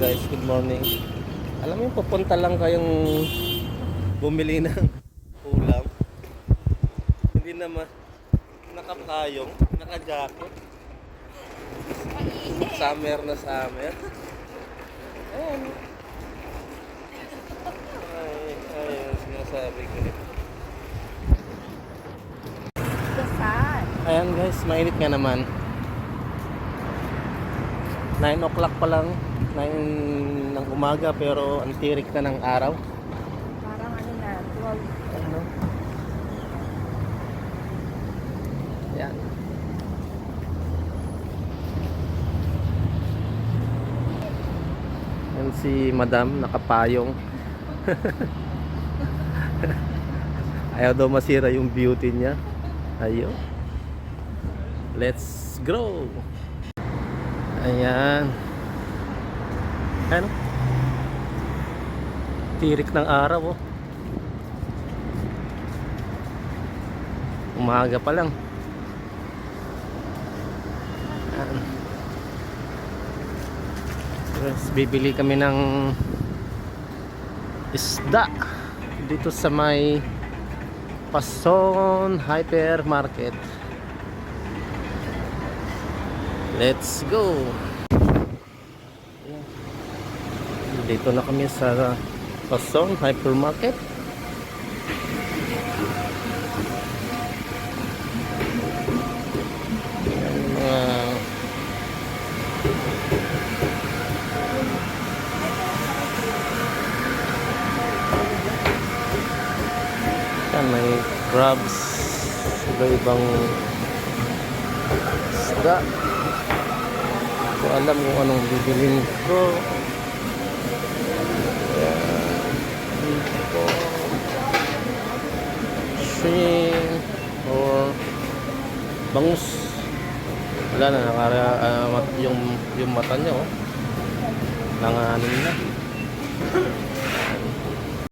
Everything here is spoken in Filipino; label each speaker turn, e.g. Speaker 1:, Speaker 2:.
Speaker 1: Guys, good morning. Alam mo yung pupunta lang kayong bumili ng ulam. Hindi naman nakapayong, naka-jacket. Summer na summer. Ayan. Ay, sinasabi ko. Ayan guys, mainit nga naman. 9 o'clock pa lang, 9 ng umaga, pero ang tirik na ng araw.
Speaker 2: Parang ano na, 12.
Speaker 1: Ano? Yan. Yan si Madam, nakapayong. Ayaw daw masira yung beauty niya. Ayun. Let's go! Ayan. Ano? Tirik ng araw, oh. Umaga pa lang. Ayan. Yes, bibili kami ng isda dito sa may Pason Hypermarket. Let's go. Dito na kami sa Pason Hypermarket. Yan, may crabs, iba-ibang isda. So, alam kung anong bibilin ko. Dito shrimp or bangus. Wala na, yung mata niya, oh, nanganin na.